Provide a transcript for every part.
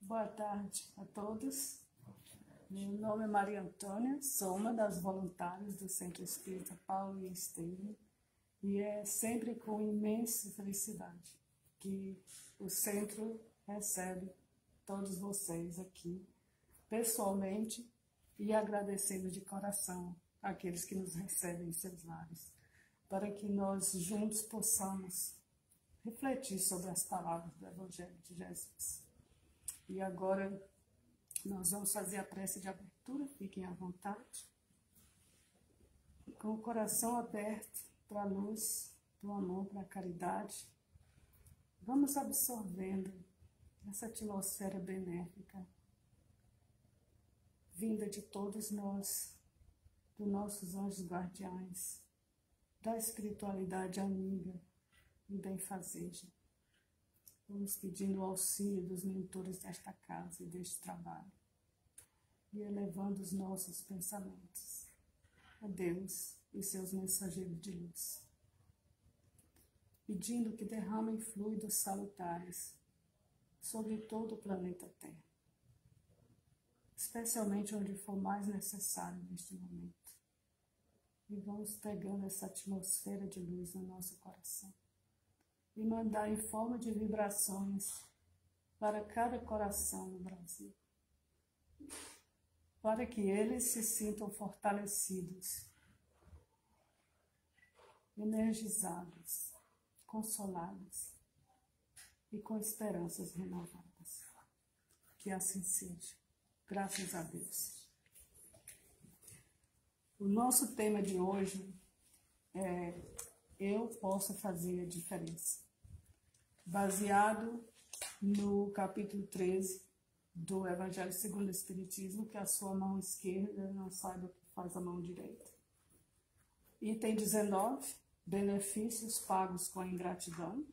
Boa tarde a todos. Meu nome é Maria Antônia, sou uma das voluntárias do Centro Espírita Paulo e Estevam, e é sempre com imensa felicidade que o Centro recebe todos vocês aqui, pessoalmente, e agradecendo de coração àqueles que nos recebem em seus lares, para que nós juntos possamos refletir sobre as palavras do Evangelho de Jesus. E agora nós vamos fazer a prece de abertura, fiquem à vontade, com o coração aberto para a luz, para o amor, para a caridade. Vamos absorvendo essa atmosfera benéfica, vinda de todos nós, dos nossos anjos guardiães, da espiritualidade amiga e benfazeja. Vamos pedindo o auxílio dos mentores desta casa e deste trabalho, e elevando os nossos pensamentos a Deus e seus mensageiros de luz, pedindo que derramem fluidos salutares sobre todo o planeta Terra, especialmente onde for mais necessário neste momento. E vamos pegando essa atmosfera de luz no nosso coração e mandar em forma de vibrações para cada coração no Brasil, para que eles se sintam fortalecidos, energizados, consolados e com esperanças renovadas. Que assim seja. Graças a Deus. O nosso tema de hoje é Eu Posso Fazer a Diferença, baseado no capítulo 13 do Evangelho segundo o Espiritismo, que a sua mão esquerda não saiba o que faz a mão direita. Item 19, benefícios pagos com a ingratidão,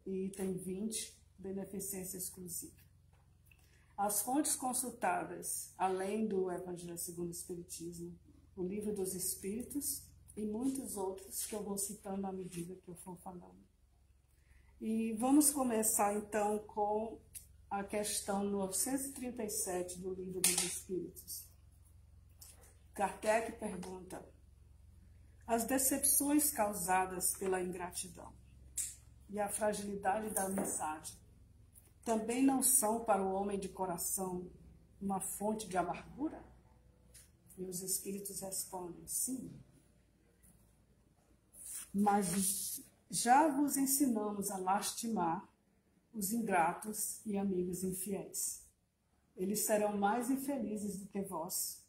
e item 20, beneficência exclusiva. As fontes consultadas, além do Evangelho segundo o Espiritismo, o Livro dos Espíritos e muitos outros que eu vou citando à medida que eu for falando. E vamos começar então com a questão 937 do Livro dos Espíritos. Kardec pergunta: as decepções causadas pela ingratidão e a fragilidade da amizade também não são para o homem de coração uma fonte de amargura? E os Espíritos respondem: sim. Mas já vos ensinamos a lastimar os ingratos e amigos infiéis. Eles serão mais infelizes do que vós.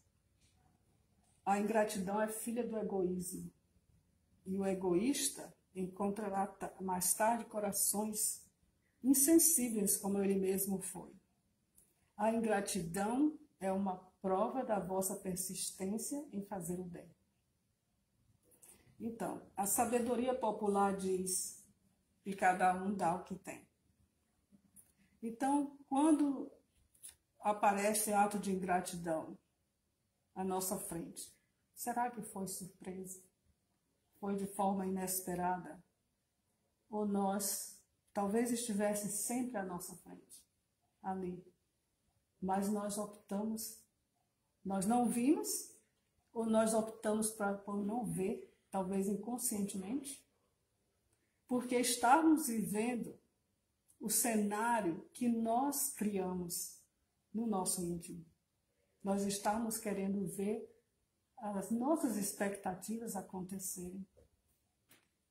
A ingratidão é filha do egoísmo, e o egoísta encontrará mais tarde corações insensíveis como ele mesmo foi. A ingratidão é uma prova da vossa persistência em fazer o bem. Então, a sabedoria popular diz que cada um dá o que tem. Então, quando aparece ato de ingratidão à nossa frente, será que foi surpresa? Foi de forma inesperada? Ou nós talvez estivesse sempre à nossa frente, ali, mas nós optamos, nós não vimos, ou nós optamos por não ver, talvez inconscientemente, porque estávamos vivendo o cenário que nós criamos no nosso íntimo. Nós estávamos querendo ver as nossas expectativas acontecerem.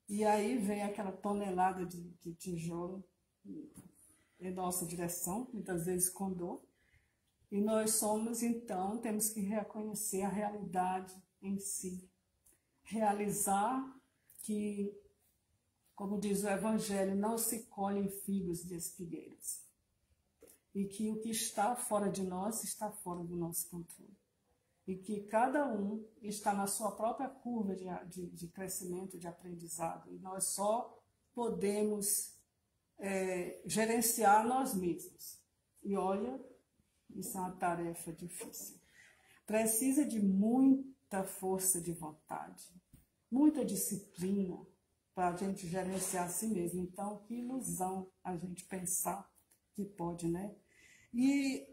E aí vem aquela tonelada de tijolo em nossa direção, muitas vezes com dor. E nós somos, então, temos que reconhecer a realidade em si. Realizar que, como diz o Evangelho, não se colhem figos de espigueiras. E que o que está fora de nós está fora do nosso controle. E que cada um está na sua própria curva de crescimento, de aprendizado. E nós só podemos gerenciar nós mesmos. E olha, isso é uma tarefa difícil. Precisa de muita força de vontade, muita disciplina para a gente gerenciar a si mesmo. Então, que ilusão a gente pensar que pode, né? E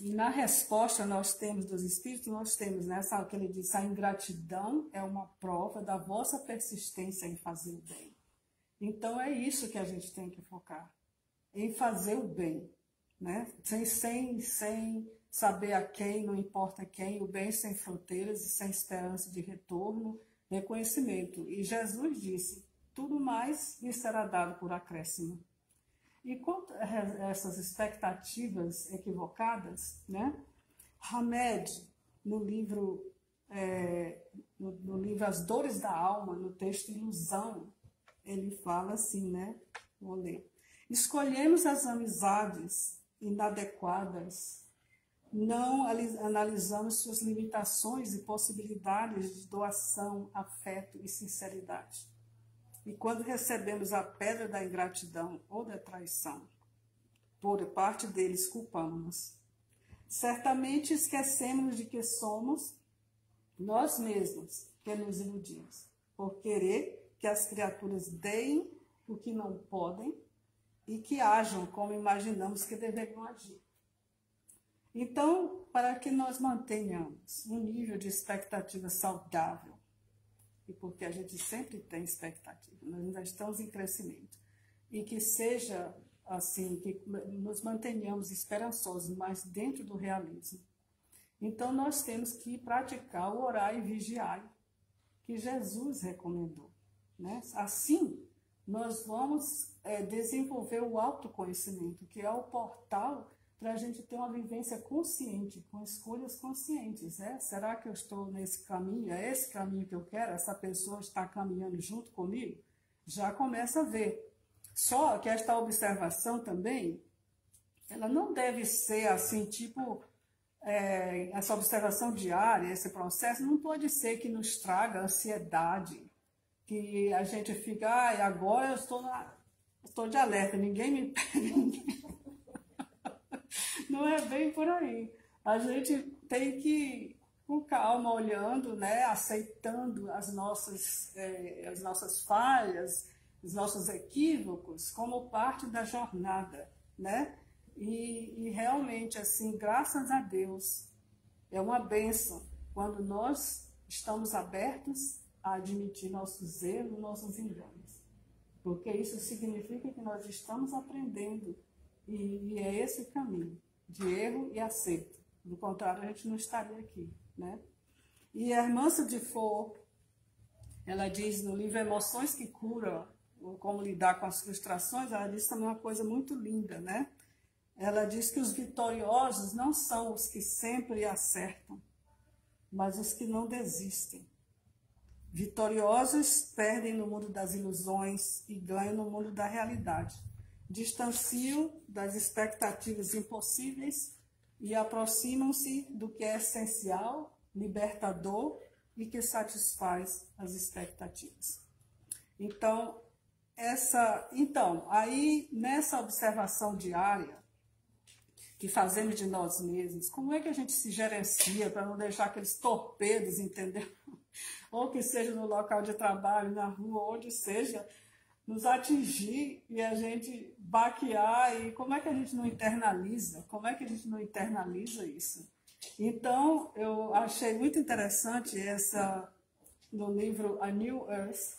na resposta nós temos dos Espíritos, nós temos, né, sabe o que ele diz? A ingratidão é uma prova da vossa persistência em fazer o bem. Então é isso que a gente tem que focar, em fazer o bem, né? Sem saber a quem, não importa quem, o bem sem fronteiras e sem esperança de retorno, reconhecimento. E Jesus disse, tudo mais lhe será dado por acréscimo. E quanto a essas expectativas equivocadas, né? Hamed, no livro As Dores da Alma, no texto Ilusão, ele fala assim, né? Vou ler. Escolhemos as amizades inadequadas, não analisamos suas limitações e possibilidades de doação, afeto e sinceridade. E quando recebemos a pedra da ingratidão ou da traição, por parte deles culpamos-nos. Certamente esquecemos de que somos nós mesmos que nos iludimos, por querer que as criaturas deem o que não podem e que ajam como imaginamos que deveriam agir. Então, para que nós mantenhamos um nível de expectativa saudável, e porque a gente sempre tem expectativa, nós ainda estamos em crescimento, e que seja assim, que nos mantenhamos esperançosos, mas dentro do realismo. Então, nós temos que praticar o orar e vigiar, que Jesus recomendou, né? Assim, nós vamos desenvolver o autoconhecimento, que é o portal para a gente ter uma vivência consciente, com escolhas conscientes, né? Será que eu estou nesse caminho? É esse caminho que eu quero? Essa pessoa está caminhando junto comigo? Já começa a ver. Só que esta observação também, ela não deve ser assim, tipo, essa observação diária, esse processo, não pode ser que nos traga ansiedade, que a gente fica, agora eu estou de alerta, ninguém me pega. Não é bem por aí. A gente tem que ir com calma, olhando, né, aceitando as nossas falhas, os nossos equívocos como parte da jornada, né? E realmente, assim, graças a Deus, é uma bênção quando nós estamos abertos a admitir nossos erros, nossos enganos. Porque isso significa que nós estamos aprendendo e é esse o caminho, de erro e acerto. Do contrário, a gente não estaria aqui, né? E a irmã Sudifo, ela diz no livro Emoções que Curam, ou Como Lidar com as Frustrações, ela diz também uma coisa muito linda, né? Ela diz que os vitoriosos não são os que sempre acertam, mas os que não desistem. Vitoriosos perdem no mundo das ilusões e ganham no mundo da realidade. Distanciam das expectativas impossíveis e aproximam-se do que é essencial, libertador e que satisfaz as expectativas. Então, aí nessa observação diária que fazemos de nós mesmos, como é que a gente se gerencia para não deixar aqueles torpedos, entendeu? Ou que seja no local de trabalho, na rua, onde seja, nos atingir e a gente baquear, e como é que a gente não internaliza? Como é que a gente não internaliza isso? Então, eu achei muito interessante no livro A New Earth,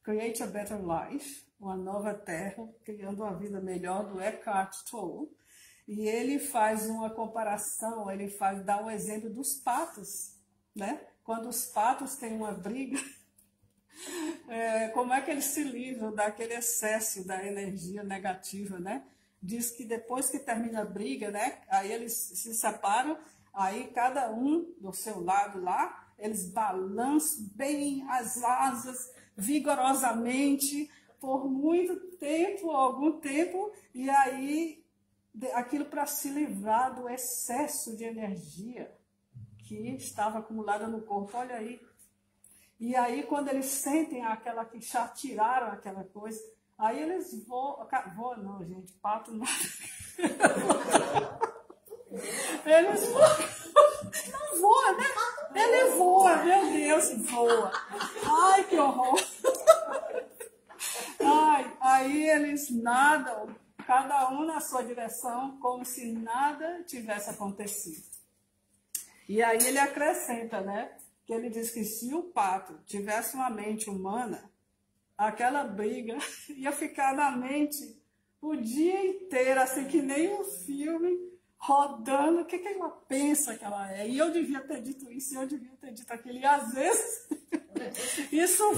Create a Better Life, Uma Nova Terra, Criando uma Vida Melhor, do Eckhart Tolle. E ele faz uma comparação, dá um exemplo dos patos, né? Quando os patos têm uma briga, como é que eles se livram daquele excesso da energia negativa, né? Diz que depois que termina a briga, né? Aí eles se separam, aí cada um do seu lado lá, eles balançam bem as asas vigorosamente por muito tempo, algum tempo, e aí aquilo para se livrar do excesso de energia que estava acumulada no corpo. Olha aí. E aí, quando eles sentem aquela que já tiraram aquela coisa, aí eles voam. Não, gente, pato não. Eles voam. Não voa, né? Ele voa, meu Deus, voa. Ai, que horror. Ai, aí eles nadam cada um na sua direção, como se nada tivesse acontecido. E aí ele acrescenta, né? Que ele diz que se o pato tivesse uma mente humana, aquela briga ia ficar na mente o dia inteiro, assim, que nem um filme, rodando, o que ela pensa que ela é. E eu devia ter dito isso, eu devia ter dito aquilo. E às vezes, isso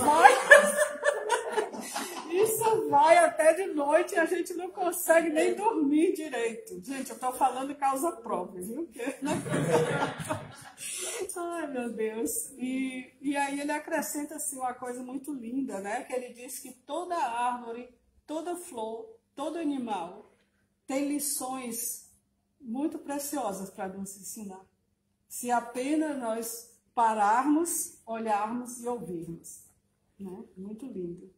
vai até de noite e a gente não consegue nem dormir direito. Gente, eu estou falando causa própria, viu? Ai, meu Deus. E aí ele acrescenta assim, uma coisa muito linda, né? Que ele diz que toda árvore, toda flor, todo animal tem lições muito preciosas para nos ensinar. Se apenas nós pararmos, olharmos e ouvirmos. Né? Muito lindo.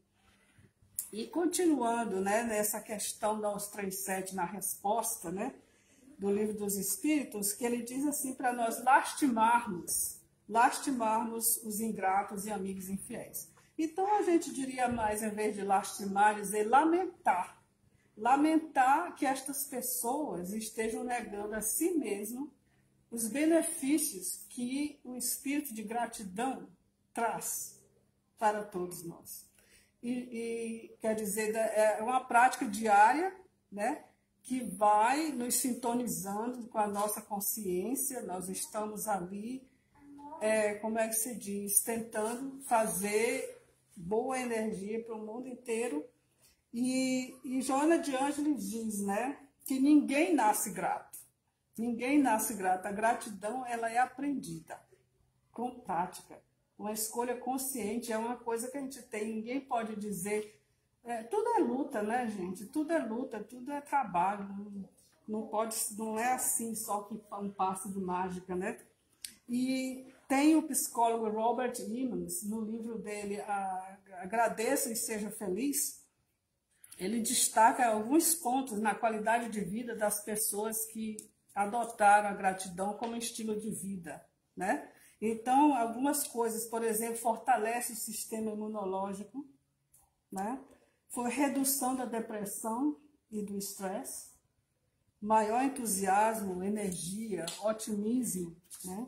E continuando, né, nessa questão da os 3:7 na resposta, né, do Livro dos Espíritos, que ele diz assim para nós lastimarmos os ingratos e amigos infiéis. Então a gente diria mais, em vez de lastimar, dizer lamentar. Lamentar que estas pessoas estejam negando a si mesmo os benefícios que o espírito de gratidão traz para todos nós. E quer dizer, é uma prática diária, né, que vai nos sintonizando com a nossa consciência. Nós estamos ali, como é que se diz, tentando fazer boa energia para o mundo inteiro. E Joana de Ângeles diz, né, que ninguém nasce grato. Ninguém nasce grato. A gratidão, ela é aprendida com prática. Uma escolha consciente é uma coisa que a gente tem. Ninguém pode dizer... tudo é luta, né, gente? Tudo é luta, tudo é trabalho. Não é assim só que um passe de mágica, né? E tem o psicólogo Robert Emmons, no livro dele, Agradeça e Seja Feliz. Ele destaca alguns pontos na qualidade de vida das pessoas que adotaram a gratidão como estilo de vida, né? Então, algumas coisas, por exemplo, fortalece o sistema imunológico, né? Foi redução da depressão e do estresse, maior entusiasmo, energia, otimismo, né?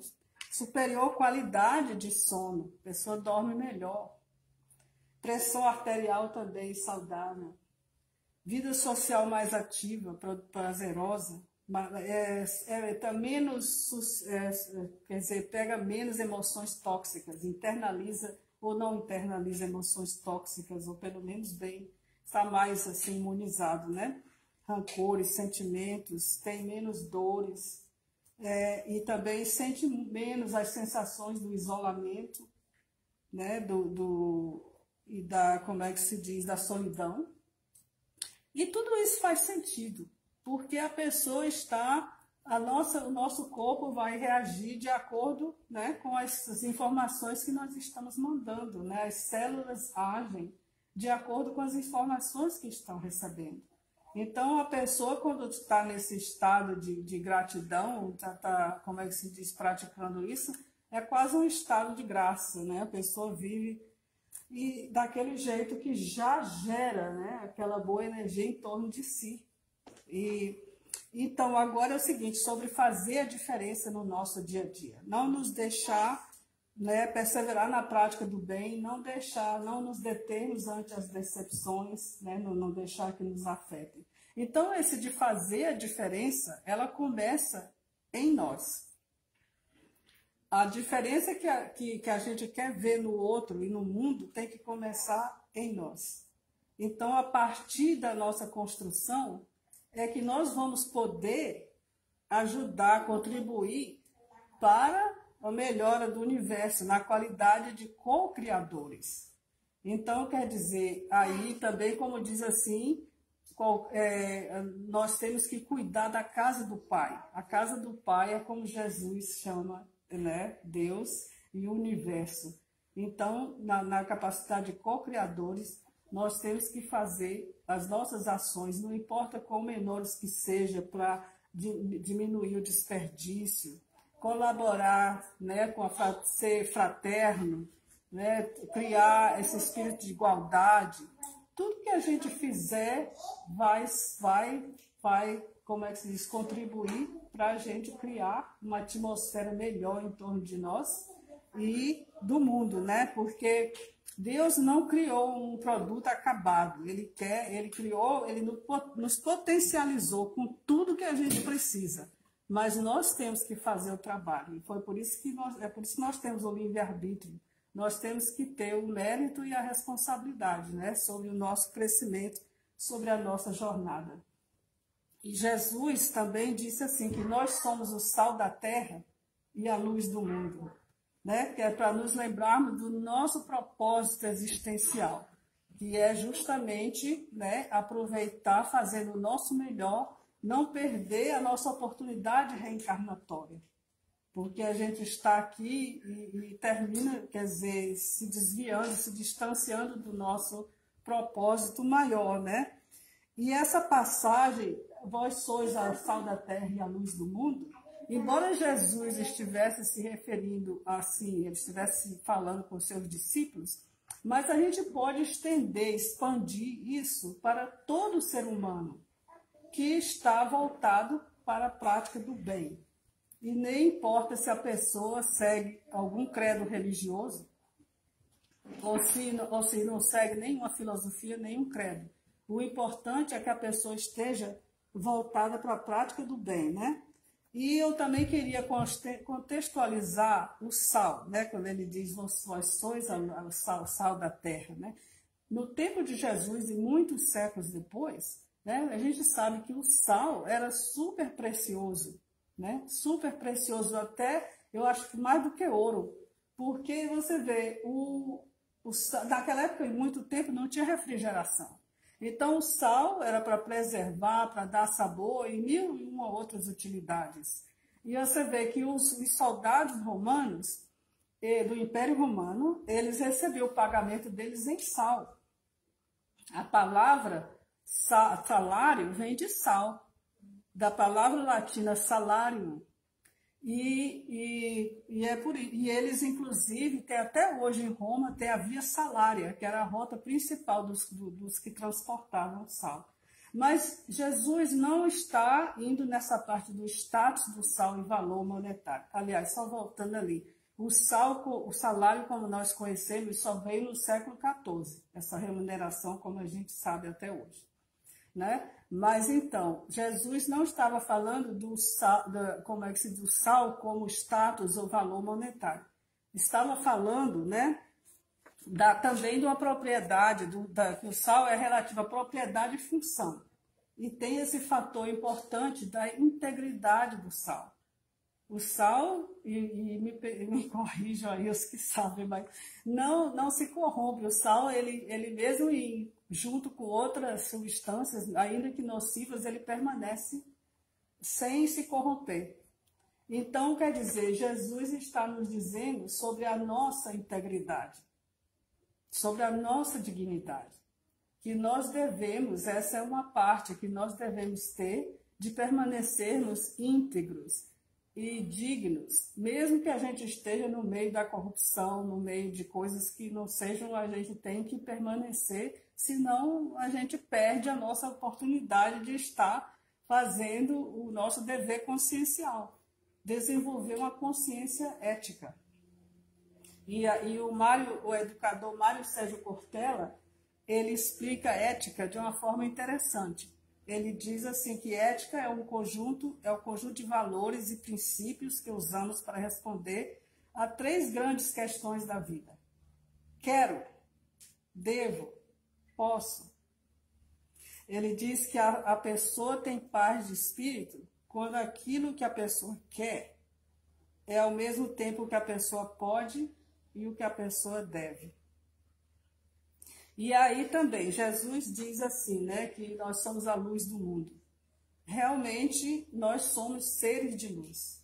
Superior qualidade de sono, a pessoa dorme melhor, pressão arterial também saudável, vida social mais ativa, prazerosa, tá menos, quer dizer, pega menos emoções tóxicas, internaliza ou não internaliza emoções tóxicas, ou pelo menos bem, está mais assim imunizado, né? Rancores, sentimentos, tem menos dores, e também sente menos as sensações do isolamento, né? E da, como é que se diz, da solidão. E tudo isso faz sentido, porque a pessoa está, o nosso corpo vai reagir de acordo, né, com as informações que nós estamos mandando, né? As células agem de acordo com as informações que estão recebendo. Então, a pessoa, quando está nesse estado de gratidão, como é que se diz, praticando isso, é quase um estado de graça, né? A pessoa vive e daquele jeito que já gera, né, aquela boa energia em torno de si. Então, agora é o seguinte, sobre fazer a diferença no nosso dia a dia. Não nos deixar, né, perseverar na prática do bem, não nos determos ante as decepções, né, não deixar que nos afetem. Então, esse de fazer a diferença, ela começa em nós. A diferença que a gente quer ver no outro e no mundo tem que começar em nós. Então, a partir da nossa construção, é que nós vamos poder ajudar, contribuir para a melhora do universo, na qualidade de co-criadores. Então, quer dizer, aí também, como diz assim, nós temos que cuidar da casa do Pai. A casa do Pai é como Jesus chama, né, Deus e o universo. Então, na capacidade de co-criadores, nós temos que fazer as nossas ações, não importa quão menores que seja, para diminuir o desperdício, colaborar, né, ser fraterno, né, criar esse espírito de igualdade, tudo que a gente fizer vai, como é que se diz, contribuir para a gente criar uma atmosfera melhor em torno de nós e do mundo, né? Porque Deus não criou um produto acabado, Ele criou, Ele nos potencializou com tudo que a gente precisa, mas nós temos que fazer o trabalho, e foi por isso que nós temos o livre-arbítrio, nós temos que ter o mérito e a responsabilidade, né, sobre o nosso crescimento, sobre a nossa jornada. E Jesus também disse assim, que nós somos o sal da terra e a luz do mundo, né? Que é para nos lembrarmos do nosso propósito existencial, que é justamente, né, aproveitar, fazendo o nosso melhor, não perder a nossa oportunidade reencarnatória. Porque a gente está aqui e termina, quer dizer, se desviando, se distanciando do nosso propósito maior, né? E essa passagem, vós sois a sal da terra e a luz do mundo, embora Jesus estivesse se referindo assim, ele estivesse falando com seus discípulos, mas a gente pode estender, expandir isso para todo ser humano que está voltado para a prática do bem. E nem importa se a pessoa segue algum credo religioso ou se não segue nenhuma filosofia, nenhum credo. O importante é que a pessoa esteja voltada para a prática do bem, né? E eu também queria contextualizar o sal, né? Quando ele diz, vós sois o sal da terra, né? No tempo de Jesus e muitos séculos depois, né, a gente sabe que o sal era super precioso, né? Super precioso, até, eu acho que mais do que ouro, porque você vê, naquela época, em muito tempo, não tinha refrigeração. Então, o sal era para preservar, para dar sabor e mil e uma outras utilidades. E você vê que os soldados romanos, do Império Romano, eles recebiam o pagamento deles em sal. A palavra salário vem de sal, da palavra latina salarium. E eles, inclusive, tem até hoje em Roma, tem a Via Salária, que era a rota principal dos que transportavam sal. Mas Jesus não está indo nessa parte do status do sal e valor monetário. Aliás, só voltando ali, o salário como nós conhecemos só veio no século XIV, essa remuneração como a gente sabe até hoje, né? Mas então, Jesus não estava falando do sal como status ou valor monetário. Estava falando, né, também de uma propriedade, que o sal é relativo à propriedade e função. E tem esse fator importante da integridade do sal. O sal, me corrijam aí os que sabem, mas não se corrompe. O sal, ele mesmo junto com outras substâncias, ainda que nocivas, ele permanece sem se corromper. Então, quer dizer, Jesus está nos dizendo sobre a nossa integridade, sobre a nossa dignidade, que nós devemos, essa é uma parte que nós devemos ter, de permanecermos íntegros e dignos, mesmo que a gente esteja no meio da corrupção, no meio de coisas que não sejam, a gente tem que permanecer, senão a gente perde a nossa oportunidade de estar fazendo o nosso dever consciencial, desenvolver uma consciência ética. E o educador Mário Sérgio Cortella, ele explica ética de uma forma interessante. Ele diz assim que ética é o conjunto de valores e princípios que usamos para responder a 3 grandes questões da vida. Quero, devo, posso. Ele diz que a pessoa tem paz de espírito quando aquilo que a pessoa quer é ao mesmo tempo que a pessoa pode e o que a pessoa deve. E aí também, Jesus diz assim, né, que nós somos a luz do mundo. Realmente, nós somos seres de luz.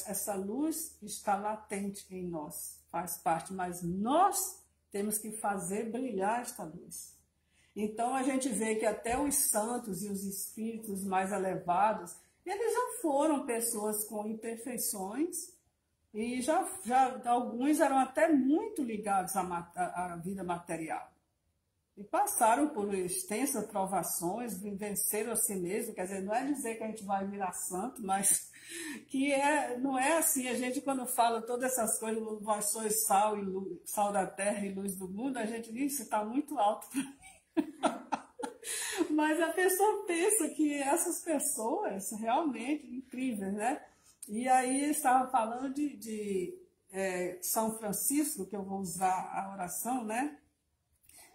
Essa luz está latente em nós, faz parte, mas nós temos que fazer brilhar esta luz. Então, a gente vê que até os santos e os espíritos mais elevados, eles já foram pessoas com imperfeições e já alguns eram até muito ligados à vida material. e passaram por extensas provações, venceram a si mesmo. Quer dizer, não é dizer que a gente vai virar santo, mas que não é assim. A gente, quando fala todas essas coisas, vós sois sal, e luz, sal da terra e luz do mundo, a gente diz, isso está muito alto. Mas a pessoa pensa que essas pessoas realmente incríveis, né? E aí estava falando de São Francisco, que eu vou usar a oração, né?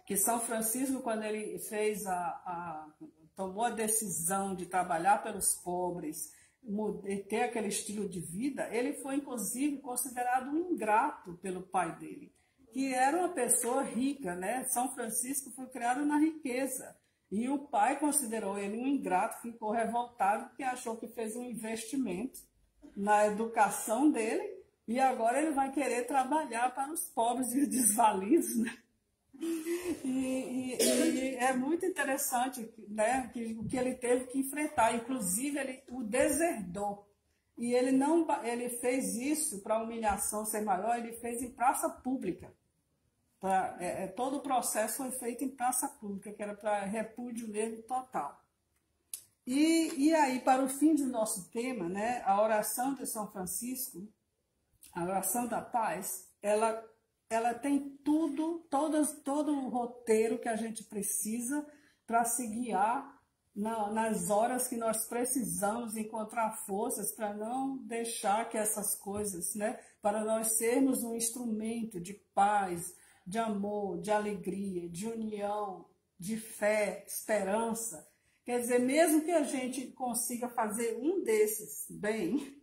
Que São Francisco, quando ele fez tomou a decisão de trabalhar pelos pobres, e ter aquele estilo de vida, ele foi inclusive considerado um ingrato pelo pai dele, que era uma pessoa rica, né? São Francisco foi criado na riqueza. E o pai considerou ele um ingrato, ficou revoltado porque achou que fez um investimento na educação dele e agora ele vai querer trabalhar para os pobres e desvalidos, né? E é muito interessante, né, o que ele teve que enfrentar. Inclusive, ele o deserdou. E ele fez isso para a humilhação ser maior, ele fez em praça pública. Todo o processo foi feito em praça pública, que era para repúdio mesmo total. E aí, para o fim do nosso tema, né, a oração de São Francisco, a oração da paz, ela tem todo o roteiro que a gente precisa para se guiar nas horas que nós precisamos encontrar forças para não deixar que essas coisas, né, para nós sermos um instrumento de paz, de amor, de alegria, de união, de fé, esperança. Quer dizer, mesmo que a gente consiga fazer um desses bem,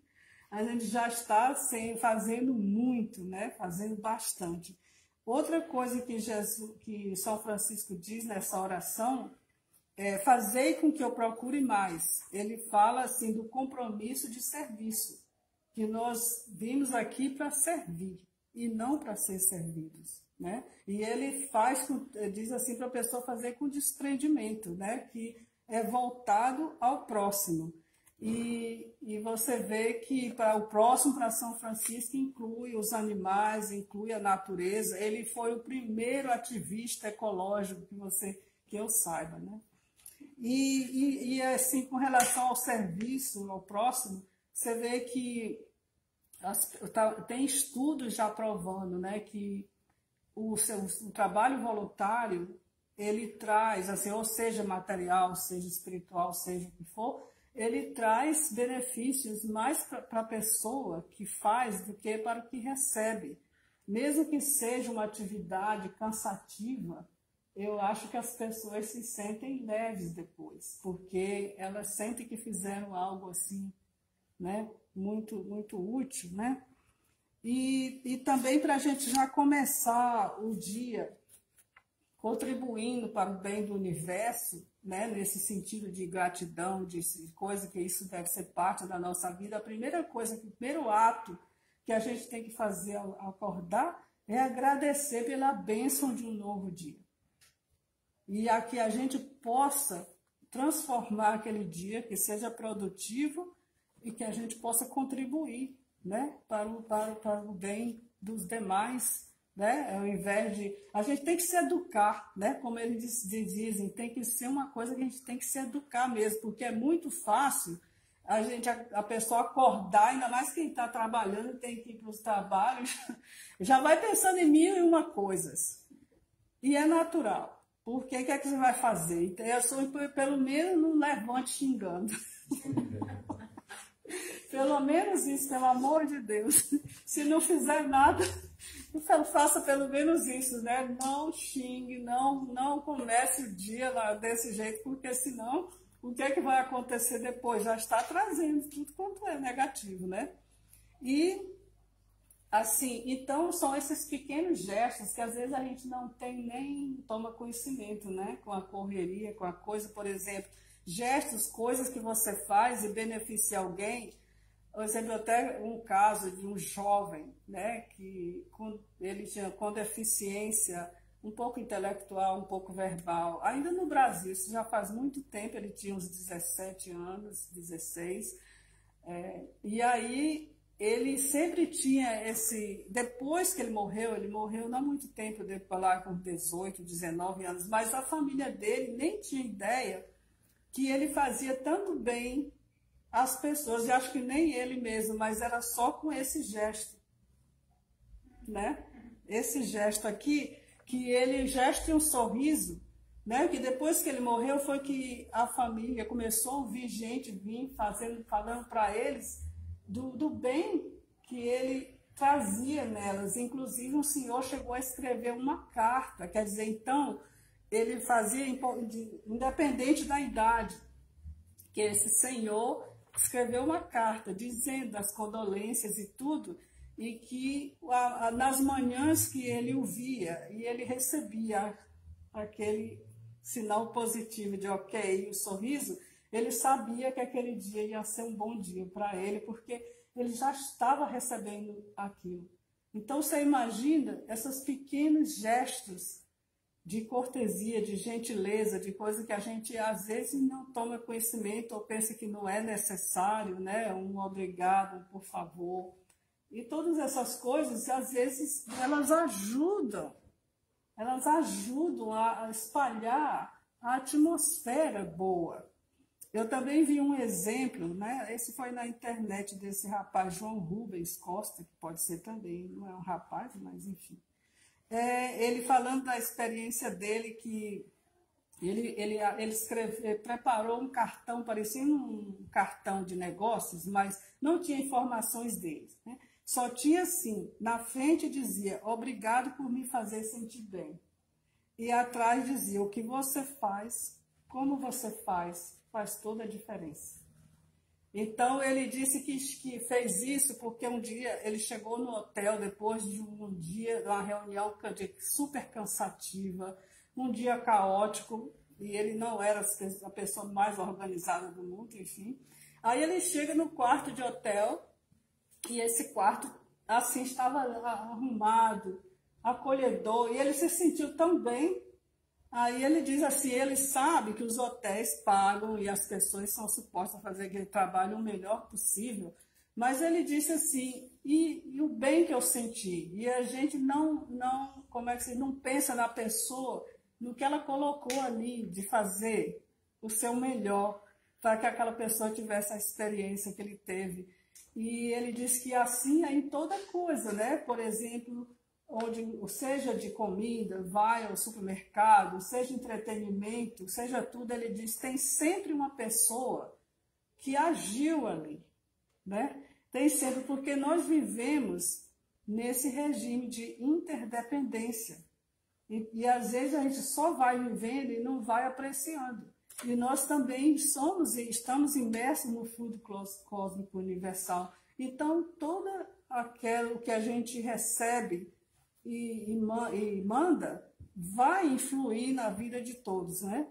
a gente já está fazendo muito, né? Fazendo bastante. Outra coisa que São Francisco diz nessa oração é: fazei com que eu procure mais. Ele fala assim do compromisso de serviço, que nós vimos aqui para servir e não para ser servidos, né? E ele diz assim para a pessoa fazer com desprendimento, né? Que é voltado ao próximo. E você vê que para o próximo, para São Francisco, inclui os animais, inclui a natureza. Ele foi o primeiro ativista ecológico que eu saiba, né? E assim, com relação ao serviço, ao próximo, você vê que tem estudos já provando, né, que o trabalho voluntário, ele traz, assim, ou seja material, seja espiritual, seja o que for, ele traz benefícios mais para a pessoa que faz do que para o que recebe. Mesmo que seja uma atividade cansativa, eu acho que as pessoas se sentem leves depois, porque elas sentem que fizeram algo assim, né, muito, muito útil, né? E também para a gente já começar o dia contribuindo para o bem do universo, né, nesse sentido de gratidão, de coisa que isso deve ser parte da nossa vida. A primeira coisa, o primeiro ato que a gente tem que fazer ao acordar é agradecer pela bênção de um novo dia. E a que a gente possa transformar aquele dia, que seja produtivo e que a gente possa contribuir, né, para o bem dos demais, né? Ao invés de... A gente tem que se educar, né? Como eles dizem, tem que ser uma coisa que a gente tem que se educar mesmo, porque é muito fácil a pessoa acordar, ainda mais quem está trabalhando, tem que ir para os trabalhos, já vai pensando em mil e uma coisas. E é natural. Porque o que é que você vai fazer? Então, eu sou, pelo menos, não levante xingando. Pelo menos isso, pelo amor de Deus. Se não fizer nada, faça pelo menos isso, né? Não xingue, não comece o dia lá desse jeito, porque senão o que é que vai acontecer depois? Já está trazendo tudo quanto é negativo, né? E, assim, então são esses pequenos gestos que às vezes a gente não tem nem toma conhecimento, né? Com a correria, com a coisa, por exemplo, gestos, coisas que você faz e beneficia alguém. Por exemplo, até um caso de um jovem, né, que ele tinha com deficiência um pouco intelectual, um pouco verbal, ainda no Brasil, isso já faz muito tempo, ele tinha uns 17 anos, 16, e aí ele sempre tinha esse... Depois que ele morreu não há muito tempo, depois lá com 18, 19 anos, mas a família dele nem tinha ideia que ele fazia tanto bem às pessoas, e acho que nem ele mesmo, mas era só com esse gesto, né? Esse gesto aqui, que ele gesto e um sorriso, né? Que depois que ele morreu foi que a família começou a ouvir gente vir falando para eles do bem que ele trazia nelas. Inclusive, um senhor chegou a escrever uma carta, quer dizer, então, ele fazia, independente da idade, que esse senhor escreveu uma carta dizendo as condolências e tudo, e que nas manhãs que ele o via, e ele recebia aquele sinal positivo de ok, e o sorriso, ele sabia que aquele dia ia ser um bom dia para ele, porque ele já estava recebendo aquilo. Então, você imagina esses pequenos gestos de cortesia, de gentileza, de coisa que a gente às vezes não toma conhecimento ou pensa que não é necessário, né? Um obrigado, um por favor. E todas essas coisas, às vezes, elas ajudam a espalhar a atmosfera boa. Eu também vi um exemplo, né? Esse foi na internet desse rapaz João Rubens Costa, que pode ser também, não é um rapaz, mas enfim. Ele falando da experiência dele, que ele preparou um cartão, parecia um cartão de negócios, mas não tinha informações dele, né? Só tinha assim, na frente dizia, obrigado por me fazer sentir bem. E atrás dizia, o que você faz, como você faz toda a diferença. Então, ele disse que fez isso porque um dia ele chegou no hotel depois de um dia, de uma reunião super cansativa, um dia caótico, e ele não era a pessoa mais organizada do mundo, enfim. Aí ele chega no quarto de hotel, e esse quarto, assim, estava arrumado, acolhedor, e ele se sentiu tão bem. Aí ele diz assim, ele sabe que os hotéis pagam e as pessoas são supostas a fazer aquele trabalho o melhor possível, mas ele disse assim, e o bem que eu senti, e a gente não pensa na pessoa, no que ela colocou ali de fazer o seu melhor para que aquela pessoa tivesse a experiência que ele teve. E ele disse que assim é em toda coisa, né? Por exemplo, seja de comida, vai ao supermercado, seja entretenimento, seja tudo, ele diz, tem sempre uma pessoa que agiu ali, né? Tem sempre, porque nós vivemos nesse regime de interdependência. E às vezes a gente só vai vivendo e não vai apreciando. E nós também somos e estamos imersos no fluido cósmico universal. Então, todo aquilo que a gente recebe e manda vai influir na vida de todos, né?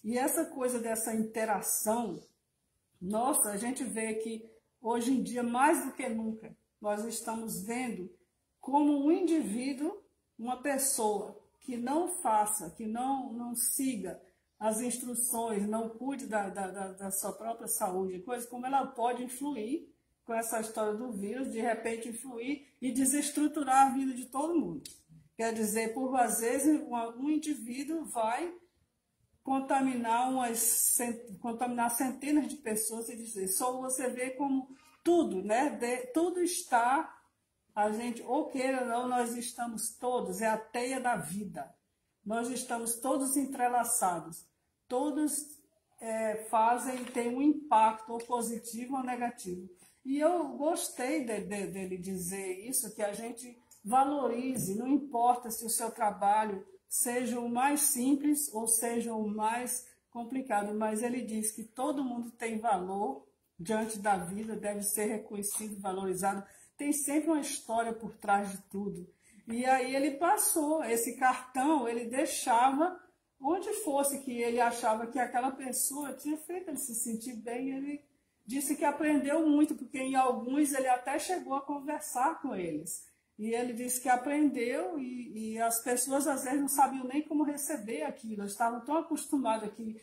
E essa coisa dessa interação, nossa, a gente vê que hoje em dia, mais do que nunca, nós estamos vendo como um indivíduo, uma pessoa que não faça, que não siga as instruções, não cuide da sua própria saúde, coisas como ela pode influir com essa história do vírus, de repente influir e desestruturar a vida de todo mundo. Quer dizer, às vezes, um indivíduo vai contaminar centenas de pessoas e dizer, só você vê como tudo, né? Tudo está, a gente, ou queira ou não, nós estamos todos, é a teia da vida. Nós estamos todos entrelaçados. Todos têm um impacto ou positivo ou negativo. E eu gostei dele dizer isso, que a gente valorize, não importa se o seu trabalho seja o mais simples ou seja o mais complicado, mas ele diz que todo mundo tem valor diante da vida, deve ser reconhecido, valorizado. Tem sempre uma história por trás de tudo. E aí ele passou esse cartão, ele deixava onde fosse que ele achava que aquela pessoa tinha feito ele se sentir bem. Ele disse que aprendeu muito, porque em alguns ele até chegou a conversar com eles. E ele disse que aprendeu e as pessoas às vezes não sabiam nem como receber aquilo. Eles estavam tão acostumados que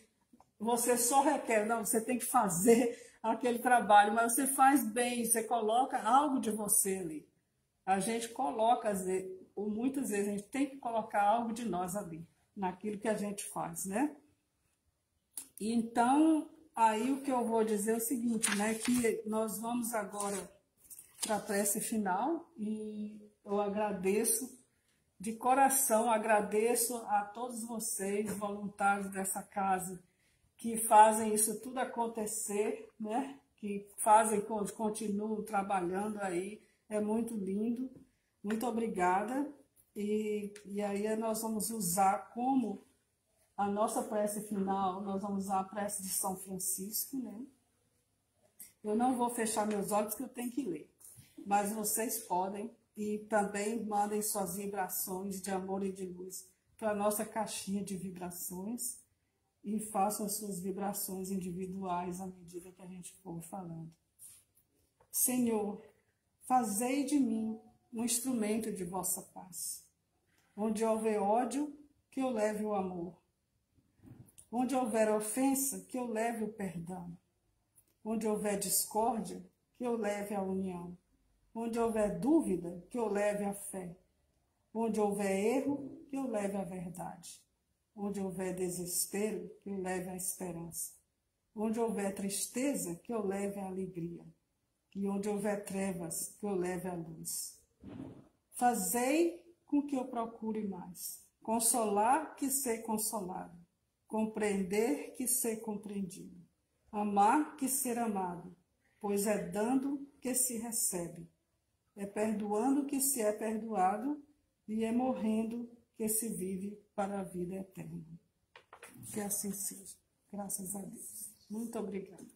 você só requer, não, você tem que fazer aquele trabalho, mas você faz bem, você coloca algo de você ali. A gente coloca, às vezes, ou muitas vezes, a gente tem que colocar algo de nós ali, naquilo que a gente faz, né? Então, aí o que eu vou dizer é o seguinte, né? Que nós vamos agora para a prece final e eu agradeço, de coração, agradeço a todos vocês, voluntários dessa casa, que fazem isso tudo acontecer, né? Que fazem, continuam trabalhando aí, é muito lindo, muito obrigada. E aí nós vamos usar como a nossa prece final, nós vamos usar a prece de São Francisco, né? Eu não vou fechar meus olhos porque eu tenho que ler, mas vocês podem e também mandem suas vibrações de amor e de luz para a nossa caixinha de vibrações e façam as suas vibrações individuais à medida que a gente for falando. Senhor, fazei de mim um instrumento de vossa paz. Onde houver ódio, que eu leve o amor. Onde houver ofensa, que eu leve o perdão. Onde houver discórdia, que eu leve a união. Onde houver dúvida, que eu leve a fé. Onde houver erro, que eu leve a verdade. Onde houver desespero, que eu leve a esperança. Onde houver tristeza, que eu leve a alegria. E onde houver trevas, que eu leve a luz. Fazei com que eu procure mais. Consolar, que ser consolado. Compreender, que ser compreendido. Amar, que ser amado. Pois é dando que se recebe. É perdoando que se é perdoado. E é morrendo que se vive para a vida eterna. Que assim seja. Graças a Deus. Muito obrigada.